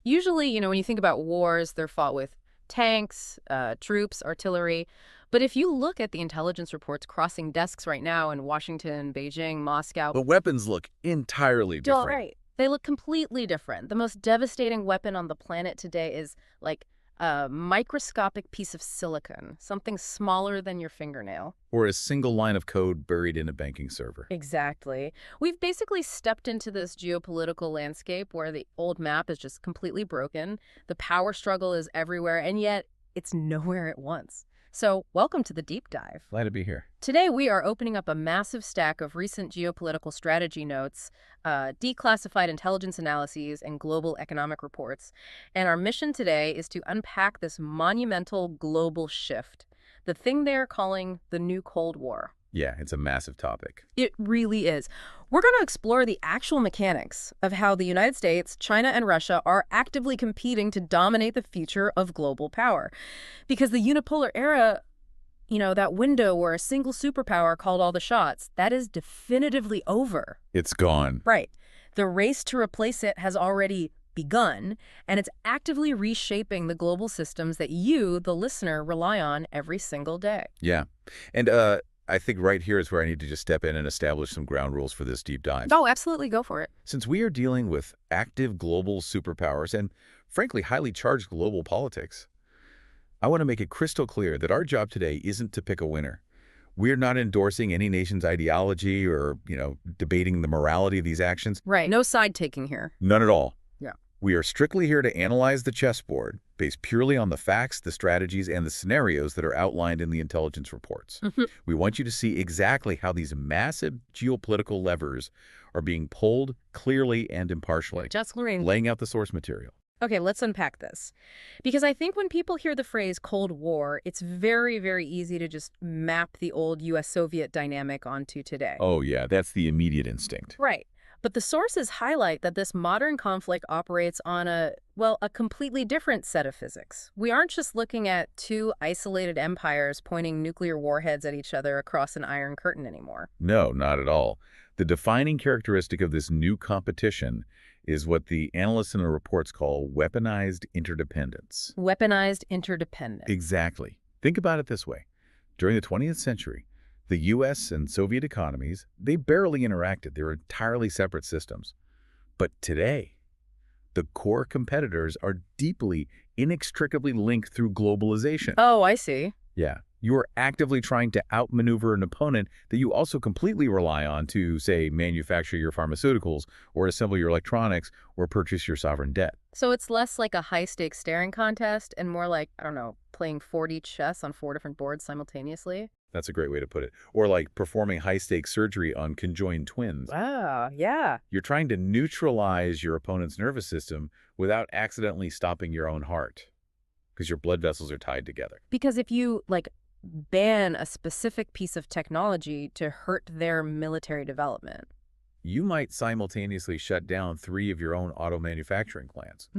Usually, when you think about wars, they're fought with tanks, troops, artillery. But if you look at the intelligence reports crossing desks right now in Washington, Beijing, Moscow, The weapons look entirely Don't different. right. They look completely different. The most devastating weapon on the planet today is like a microscopic piece of silicon, something smaller than your fingernail. Or a single line of code buried in a banking server. Exactly. We've basically stepped into this geopolitical landscape where the old map is just completely broken. The power struggle is everywhere, and yet it's nowhere at once. So, welcome to the deep dive. Glad to be here. Today, we are opening up a massive stack of recent geopolitical strategy notes, declassified intelligence analyses, and global economic reports. And our mission today is to unpack this monumental global shift, the thing they're calling the new Cold War. Yeah, it's a massive topic. It really is. We're going to explore the actual mechanics of how the United States, China, and Russia are actively competing to dominate the future of global power. Because the unipolar era, that window where a single superpower called all the shots, that is definitively over. It's gone. Right. The race to replace it has already begun, and it's actively reshaping the global systems that you, the listener, rely on every single day. Yeah. And I think right here is where I need to just step in and establish some ground rules for this deep dive. Oh, absolutely. Go for it. Since we are dealing with active global superpowers and, frankly, highly charged global politics, I want to make it crystal clear that our job today isn't to pick a winner. We're not endorsing any nation's ideology or, debating the morality of these actions. Right. No side taking here. None at all. Yeah. We are strictly here to analyze the chessboard based purely on the facts, the strategies, and the scenarios that are outlined in the intelligence reports. We want you to see exactly how these massive geopolitical levers are being pulled clearly and impartially, Just Lorraine. laying out the source material. Okay, let's unpack this. Because I think when people hear the phrase Cold War, it's very, very easy to just map the old U.S.-Soviet dynamic onto today. Oh, yeah, that's the immediate instinct. Right. But the sources highlight that this modern conflict operates on a completely different set of physics. We aren't just looking at two isolated empires pointing nuclear warheads at each other across an iron curtain anymore. No, not at all. The defining characteristic of this new competition is what the analysts in the reports call weaponized interdependence. Weaponized interdependence. Exactly. Think about it this way. During the 20th century, the U.S. and Soviet economies, they barely interacted. They were entirely separate systems. But today, the core competitors are deeply, inextricably linked through globalization. Oh, I see. Yeah. You are actively trying to outmaneuver an opponent that you also completely rely on to, say, manufacture your pharmaceuticals or assemble your electronics or purchase your sovereign debt. So it's less like a high-stakes staring contest and more like, I don't know, playing 4D chess on 4 different boards simultaneously? That's a great way to put it. Or like performing high-stakes surgery on conjoined twins. Ah, yeah. You're trying to neutralize your opponent's nervous system without accidentally stopping your own heart because your blood vessels are tied together. Because if you, ban a specific piece of technology to hurt their military development. You might simultaneously shut down 3 of your own auto manufacturing plants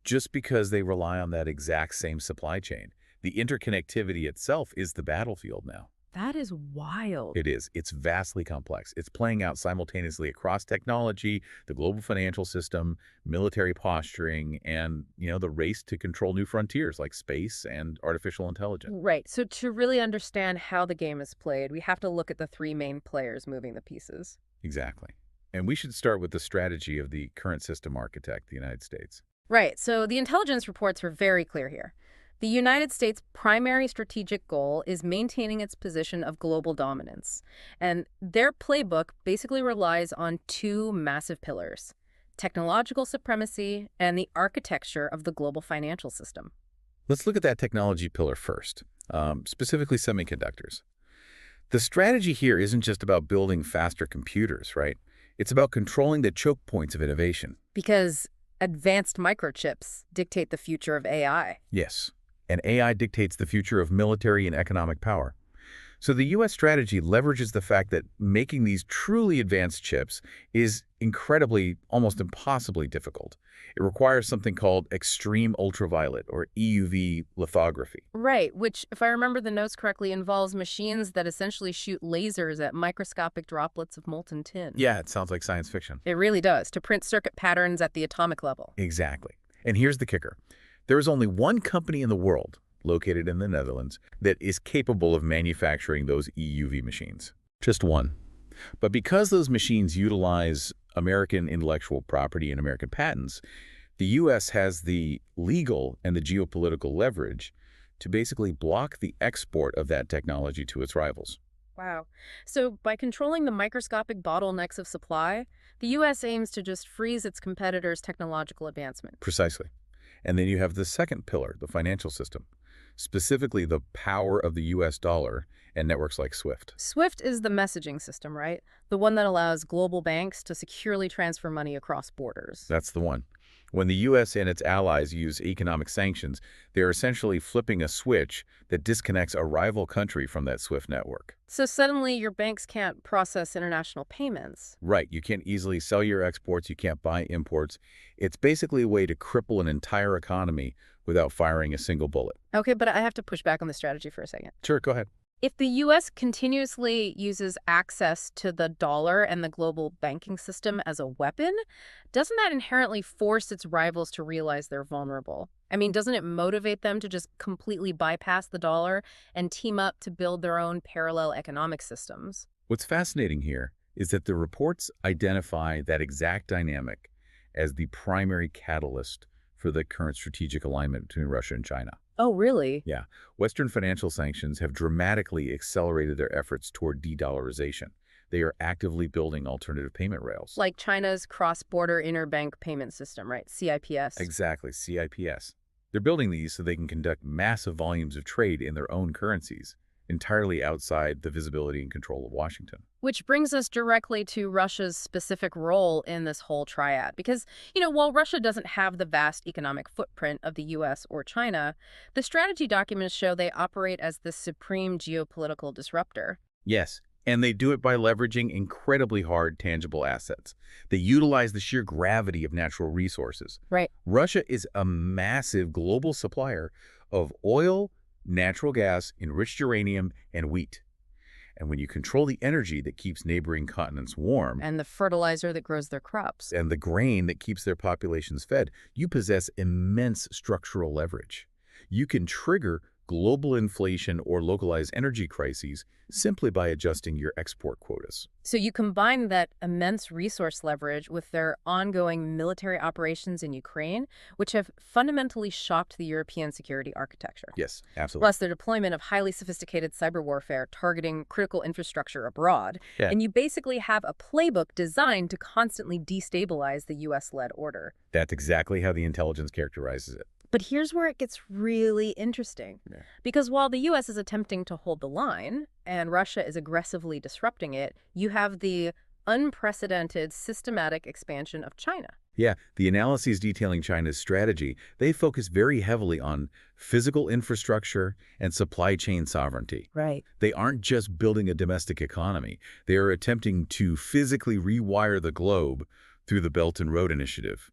just because they rely on that exact same supply chain. The interconnectivity itself is the battlefield now. That is wild. It is. It's vastly complex. It's playing out simultaneously across technology, the global financial system, military posturing, and, the race to control new frontiers like space and artificial intelligence. Right. So to really understand how the game is played, we have to look at the 3 main players moving the pieces. Exactly. And we should start with the strategy of the current system architect, the United States. Right. So the intelligence reports were very clear here. The United States' primary strategic goal is maintaining its position of global dominance. And their playbook basically relies on 2 massive pillars: technological supremacy and the architecture of the global financial system. Let's look at that technology pillar first, specifically semiconductors. The strategy here isn't just about building faster computers, right? It's about controlling the choke points of innovation. Because advanced microchips dictate the future of AI. Yes. And AI dictates the future of military and economic power. So the U.S. strategy leverages the fact that making these truly advanced chips is incredibly, almost impossibly difficult. It requires something called extreme ultraviolet, or EUV lithography. Right, which, if I remember the notes correctly, involves machines that essentially shoot lasers at microscopic droplets of molten tin. Yeah, it sounds like science fiction. It really does, to print circuit patterns at the atomic level. Exactly. And here's the kicker. There is only one company in the world, located in the Netherlands, that is capable of manufacturing those EUV machines. Just one. But because those machines utilize American intellectual property and American patents, the U.S. has the legal and the geopolitical leverage to basically block the export of that technology to its rivals. Wow. So by controlling the microscopic bottlenecks of supply, the U.S. aims to just freeze its competitors' technological advancement. Precisely. And then you have the second pillar, the financial system, specifically the power of the U.S. dollar and networks like SWIFT. SWIFT is the messaging system, right? The one that allows global banks to securely transfer money across borders. That's the one. When the U.S. and its allies use economic sanctions, they're essentially flipping a switch that disconnects a rival country from that SWIFT network. So suddenly your banks can't process international payments. Right, you can't easily sell your exports, you can't buy imports. It's basically a way to cripple an entire economy without firing a single bullet. Okay, but I have to push back on the strategy for a second. Sure, go ahead. If the U.S. continuously uses access to the dollar and the global banking system as a weapon, doesn't that inherently force its rivals to realize they're vulnerable? I mean, doesn't it motivate them to just completely bypass the dollar and team up to build their own parallel economic systems? What's fascinating here is that the reports identify that exact dynamic as the primary catalyst for the current strategic alignment between Russia and China. Oh, really? Yeah, Western financial sanctions have dramatically accelerated their efforts toward de-dollarization. They are actively building alternative payment rails. Like China's cross-border interbank payment system, right? CIPS. Exactly, CIPS. They're building these so they can conduct massive volumes of trade in their own currencies, entirely outside the visibility and control of Washington. Which brings us directly to Russia's specific role in this whole triad. Because, while Russia doesn't have the vast economic footprint of the U.S. or China, the strategy documents show they operate as the supreme geopolitical disruptor. Yes, and they do it by leveraging incredibly hard, tangible assets. They utilize the sheer gravity of natural resources. Right. Russia is a massive global supplier of oil, natural gas, enriched uranium, and wheat. And when you control the energy that keeps neighboring continents warm, And the fertilizer that grows their crops. and the grain that keeps their populations fed, you possess immense structural leverage. You can trigger global inflation or localized energy crises simply by adjusting your export quotas. So you combine that immense resource leverage with their ongoing military operations in Ukraine, which have fundamentally shocked the European security architecture. Yes, absolutely. Plus their deployment of highly sophisticated cyber warfare targeting critical infrastructure abroad. Yeah. And you basically have a playbook designed to constantly destabilize the U.S.-led order. That's exactly how the intelligence characterizes it. But here's where it gets really interesting. Yeah. Because while the U.S. is attempting to hold the line and Russia is aggressively disrupting it, you have the unprecedented systematic expansion of China. Yeah, the analyses detailing China's strategy, they focus very heavily on physical infrastructure and supply chain sovereignty. Right. They aren't just building a domestic economy. They are attempting to physically rewire the globe through the Belt and Road Initiative.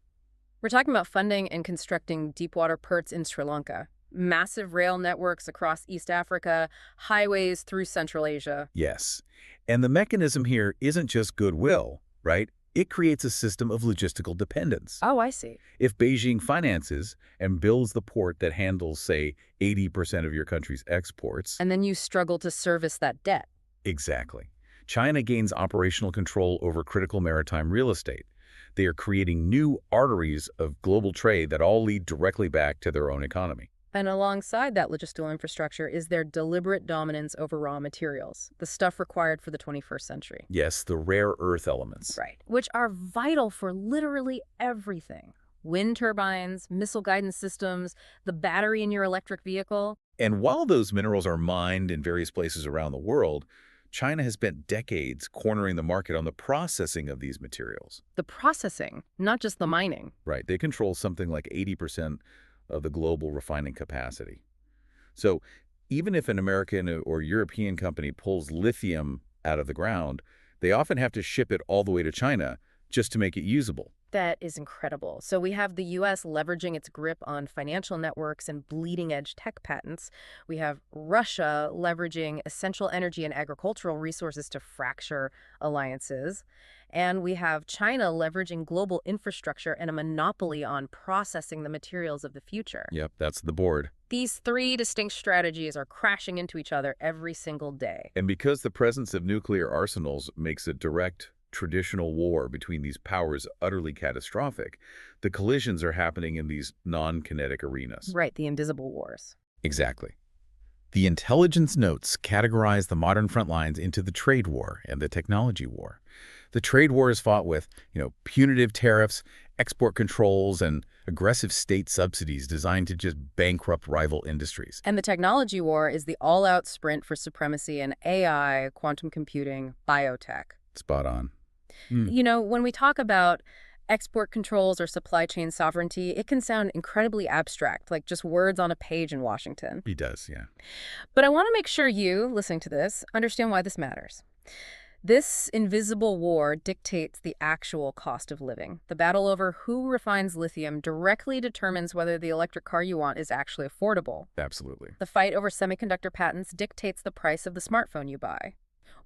We're talking about funding and constructing deepwater ports in Sri Lanka, massive rail networks across East Africa, highways through Central Asia. Yes. And the mechanism here isn't just goodwill, right? It creates a system of logistical dependence. Oh, I see. If Beijing finances and builds the port that handles, say, 80% of your country's exports. And then you struggle to service that debt. Exactly. China gains operational control over critical maritime real estate. They are creating new arteries of global trade that all lead directly back to their own economy. And alongside that logistical infrastructure is their deliberate dominance over raw materials, the stuff required for the 21st century. Yes, the rare earth elements. Right. Which are vital for literally everything. Wind turbines, missile guidance systems, the battery in your electric vehicle. And while those minerals are mined in various places around the world, China has spent decades cornering the market on the processing of these materials. The processing, not just the mining. Right. They control something like 80% of the global refining capacity. So even if an American or European company pulls lithium out of the ground, they often have to ship it all the way to China just to make it usable. That is incredible. So we have the US leveraging its grip on financial networks and bleeding edge tech patents. We have Russia leveraging essential energy and agricultural resources to fracture alliances. And we have China leveraging global infrastructure and a monopoly on processing the materials of the future. Yep, that's the board. These three distinct strategies are crashing into each other every single day. And because the presence of nuclear arsenals makes a direct traditional war between these powers utterly catastrophic, the collisions are happening in these non-kinetic arenas. Right, the invisible wars. Exactly. The intelligence notes categorize the modern front lines into the trade war and the technology war. The trade war is fought with, punitive tariffs, export controls, and aggressive state subsidies designed to just bankrupt rival industries. And the technology war is the all-out sprint for supremacy in AI, quantum computing, biotech. Spot on. When we talk about export controls or supply chain sovereignty, it can sound incredibly abstract, like just words on a page in Washington. He does, yeah. But I want to make sure you, listening to this, understand why this matters. This invisible war dictates the actual cost of living. The battle over who refines lithium directly determines whether the electric car you want is actually affordable. Absolutely. The fight over semiconductor patents dictates the price of the smartphone you buy,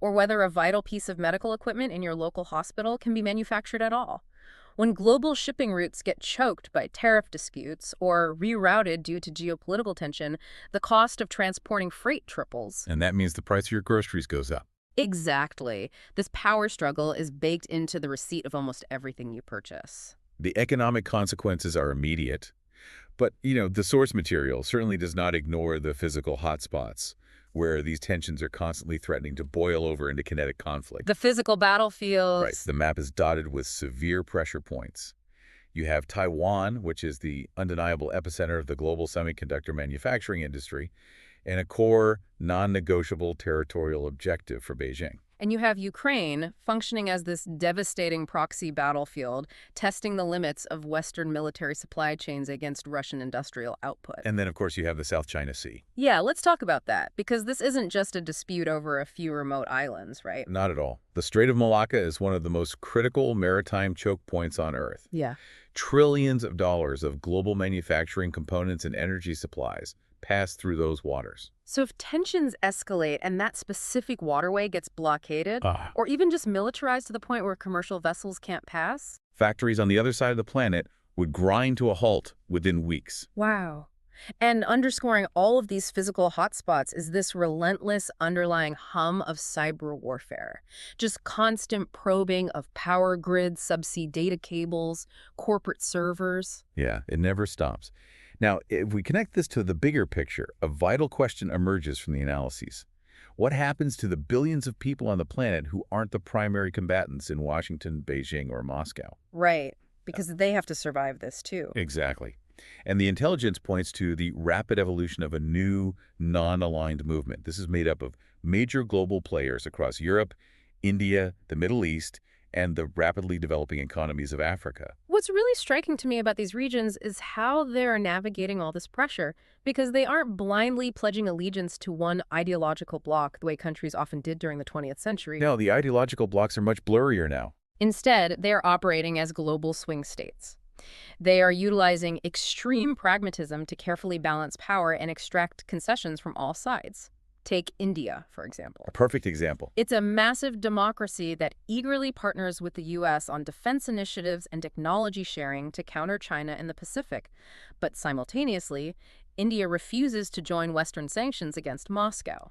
or whether a vital piece of medical equipment in your local hospital can be manufactured at all. When global shipping routes get choked by tariff disputes or rerouted due to geopolitical tension, the cost of transporting freight triples. And that means the price of your groceries goes up. Exactly. This power struggle is baked into the receipt of almost everything you purchase. The economic consequences are immediate. But, the source material certainly does not ignore the physical hotspots, where these tensions are constantly threatening to boil over into kinetic conflict. The physical battlefields. Right. The map is dotted with severe pressure points. You have Taiwan, which is the undeniable epicenter of the global semiconductor manufacturing industry, and a core, non-negotiable territorial objective for Beijing. And you have Ukraine functioning as this devastating proxy battlefield, testing the limits of Western military supply chains against Russian industrial output. And then, of course, you have the South China Sea. Yeah, let's talk about that, because this isn't just a dispute over a few remote islands, right? Not at all. The Strait of Malacca is one of the most critical maritime choke points on Earth. Yeah. Trillions of dollars of global manufacturing components and energy supplies pass through those waters. So if tensions escalate and that specific waterway gets blockaded, or even just militarized to the point where commercial vessels can't pass? Factories on the other side of the planet would grind to a halt within weeks. Wow. And underscoring all of these physical hotspots is this relentless underlying hum of cyber warfare. Just constant probing of power grids, subsea data cables, corporate servers. Yeah, it never stops. Now, if we connect this to the bigger picture, a vital question emerges from the analyses. What happens to the billions of people on the planet who aren't the primary combatants in Washington, Beijing, or Moscow? Right, because they have to survive this too. Exactly. And the intelligence points to the rapid evolution of a new, non-aligned movement. This is made up of major global players across Europe, India, the Middle East, and the rapidly developing economies of Africa. What's really striking to me about these regions is how they're navigating all this pressure, because they aren't blindly pledging allegiance to one ideological bloc the way countries often did during the 20th century. No, the ideological blocks are much blurrier now. Instead, they're operating as global swing states. They are utilizing extreme pragmatism to carefully balance power and extract concessions from all sides. Take India, for example. A perfect example. It's a massive democracy that eagerly partners with the U.S. on defense initiatives and technology sharing to counter China in the Pacific. But simultaneously, India refuses to join Western sanctions against Moscow.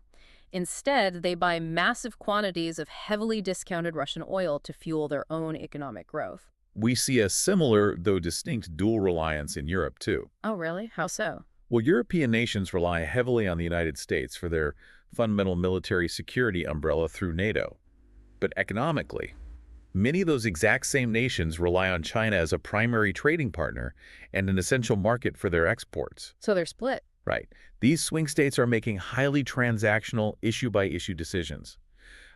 Instead, they buy massive quantities of heavily discounted Russian oil to fuel their own economic growth. We see a similar, though distinct, dual reliance in Europe, too. Oh, really? How so? Well, European nations rely heavily on the United States for their fundamental military security umbrella through NATO. But economically, many of those exact same nations rely on China as a primary trading partner and an essential market for their exports. So they're split. Right. These swing states are making highly transactional, issue-by-issue decisions.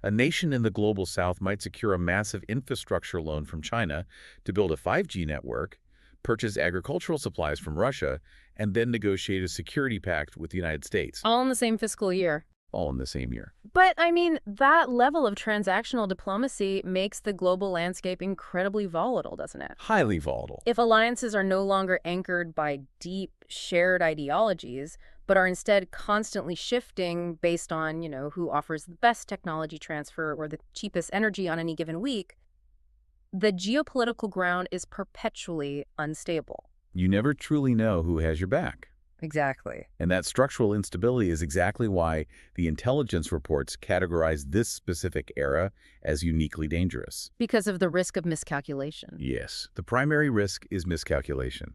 A nation in the global south might secure a massive infrastructure loan from China to build a 5G network, purchase agricultural supplies from Russia, and then negotiate a security pact with the United States. All in the same fiscal year. all in the same year. But, I mean, that level of transactional diplomacy makes the global landscape incredibly volatile, doesn't it? Highly volatile. If alliances are no longer anchored by deep, shared ideologies, but are instead constantly shifting based on, who offers the best technology transfer or the cheapest energy on any given week, the geopolitical ground is perpetually unstable. You never truly know who has your back. Exactly. And that structural instability is exactly why the intelligence reports categorize this specific era as uniquely dangerous. Because of the risk of miscalculation. Yes, the primary risk is miscalculation,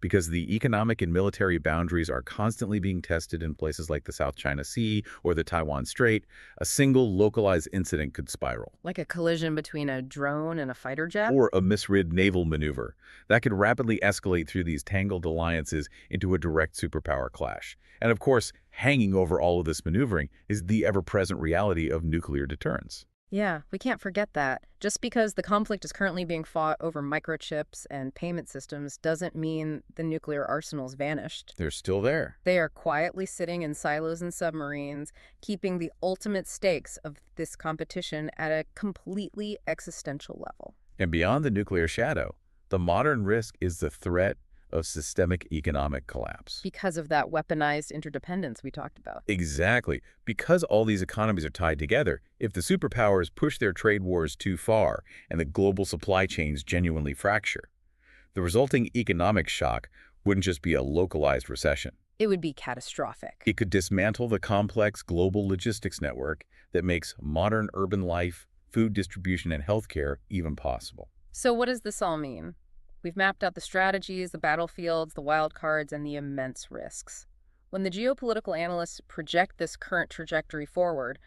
because the economic and military boundaries are constantly being tested in places like the South China Sea or the Taiwan Strait. A single localized incident could spiral. Like a collision between a drone and a fighter jet? Or a misread naval maneuver that could rapidly escalate through these tangled alliances into a direct superpower clash. And of course, hanging over all of this maneuvering is the ever-present reality of nuclear deterrence. Yeah, we can't forget that. Just because the conflict is currently being fought over microchips and payment systems doesn't mean the nuclear arsenal's vanished. They're still there. They are quietly sitting in silos and submarines, keeping the ultimate stakes of this competition at a completely existential level. And beyond the nuclear shadow, the modern risk is the threat of systemic economic collapse. Because of that weaponized interdependence we talked about. Exactly. Because all these economies are tied together, if the superpowers push their trade wars too far and the global supply chains genuinely fracture, the resulting economic shock wouldn't just be a localized recession. It would be catastrophic. It could dismantle the complex global logistics network that makes modern urban life, food distribution, and healthcare even possible. So what does this all mean? We've mapped out the strategies, the battlefields, the wild cards, and the immense risks. When the geopolitical analysts project this current trajectory forward,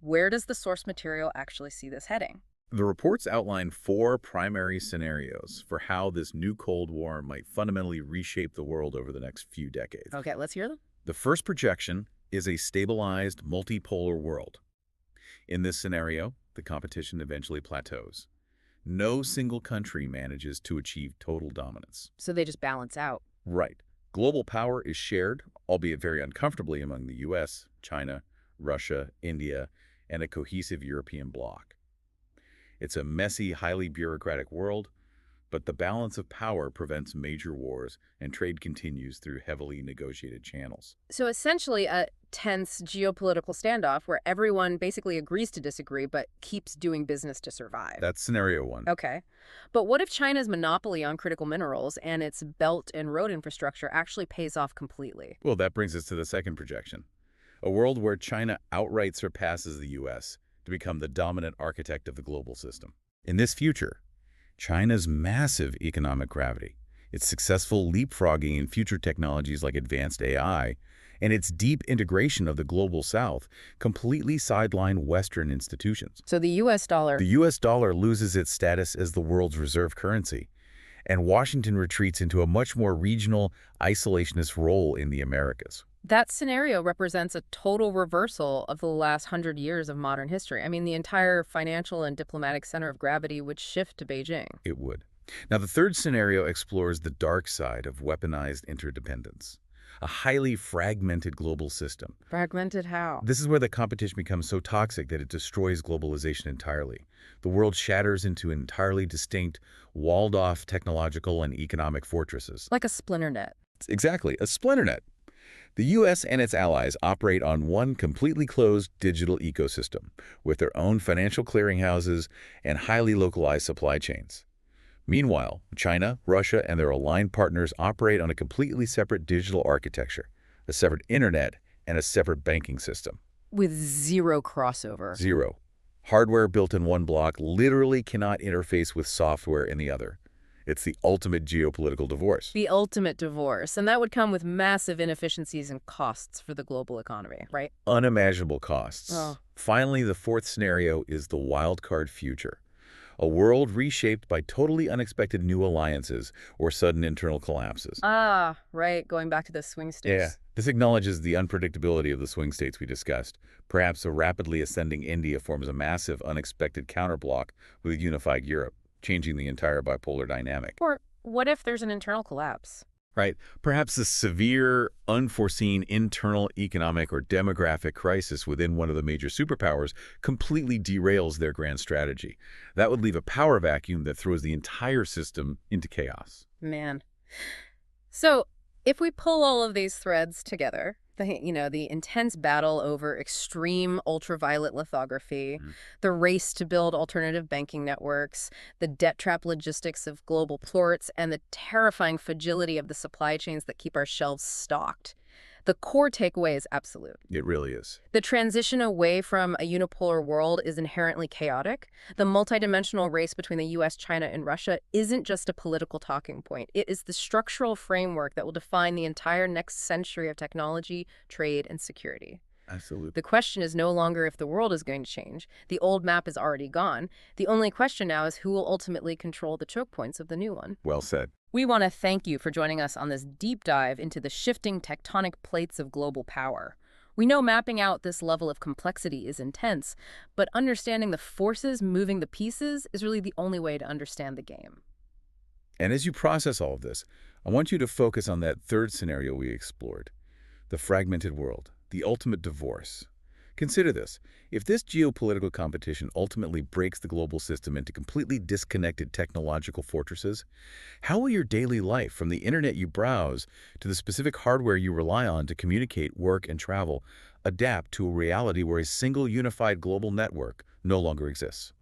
where does the source material actually see this heading? The reports outline 4 primary scenarios for how this new Cold War might fundamentally reshape the world over the next few decades. Okay, let's hear them. The first projection is a stabilized, multipolar world. In this scenario, the competition eventually plateaus. No single country manages to achieve total dominance. So they just balance out. Right. Global power is shared, albeit very uncomfortably, among the US, China, Russia, India, and a cohesive European bloc. It's a messy, highly bureaucratic world, but the balance of power prevents major wars and trade continues through heavily negotiated channels. So essentially a tense geopolitical standoff where everyone basically agrees to disagree but keeps doing business to survive. That's scenario 1. Okay. But what if China's monopoly on critical minerals and its belt and road infrastructure actually pays off completely? Well, that brings us to the second projection. A world where China outright surpasses the US to become the dominant architect of the global system. In this future, China's massive economic gravity, its successful leapfrogging in future technologies like advanced AI, and its deep integration of the global South completely sideline Western institutions. So the U.S. dollar. The U.S. dollar loses its status as the world's reserve currency, and Washington retreats into a much more regional, isolationist role in the Americas. That scenario represents a total reversal of the last 100 years of modern history. I mean, the entire financial and diplomatic center of gravity would shift to Beijing. It would. Now, the third scenario explores the dark side of weaponized interdependence, a highly fragmented global system. Fragmented how? This is where the competition becomes so toxic that it destroys globalization entirely. The world shatters into entirely distinct, walled-off technological and economic fortresses. Like a splinter net. Exactly, a splinter net. The U.S. and its allies operate on one completely closed digital ecosystem with their own financial clearinghouses and highly localized supply chains. Meanwhile, China, Russia, and their aligned partners operate on a completely separate digital architecture, a separate internet, and a separate banking system. With zero crossover. Zero. Hardware built in one block literally cannot interface with software in the other. It's the ultimate geopolitical divorce. The ultimate divorce. And that would come with massive inefficiencies and costs for the global economy, right? Unimaginable costs. Oh. Finally, the fourth scenario is the wildcard future. A world reshaped by totally unexpected new alliances or sudden internal collapses. Ah, right. Going back to the swing states. Yeah. This acknowledges the unpredictability of the swing states we discussed. Perhaps a rapidly ascending India forms a massive, unexpected counterblock with a unified Europe, changing the entire bipolar dynamic. Or what if there's an internal collapse? Right? Perhaps a severe, unforeseen internal economic or demographic crisis within one of the major superpowers completely derails their grand strategy. That would leave a power vacuum that throws the entire system into chaos. Man. So, if we pull all of these threads together, the intense battle over extreme ultraviolet lithography, Mhm. the race to build alternative banking networks, the debt trap logistics of global ports, and the terrifying fragility of the supply chains that keep our shelves stocked, the core takeaway is absolute. It really is. The transition away from a unipolar world is inherently chaotic. The multidimensional race between the US, China, and Russia isn't just a political talking point. It is the structural framework that will define the entire next century of technology, trade, and security. Absolutely. The question is no longer if the world is going to change. The old map is already gone. The only question now is who will ultimately control the choke points of the new one. Well said. We want to thank you for joining us on this deep dive into the shifting tectonic plates of global power. We know mapping out this level of complexity is intense, but understanding the forces moving the pieces is really the only way to understand the game. And as you process all of this, I want you to focus on that third scenario we explored, the fragmented world, the ultimate divorce. Consider this. If this geopolitical competition ultimately breaks the global system into completely disconnected technological fortresses, how will your daily life, from the internet you browse to the specific hardware you rely on to communicate, work, and travel, adapt to a reality where a single unified global network no longer exists?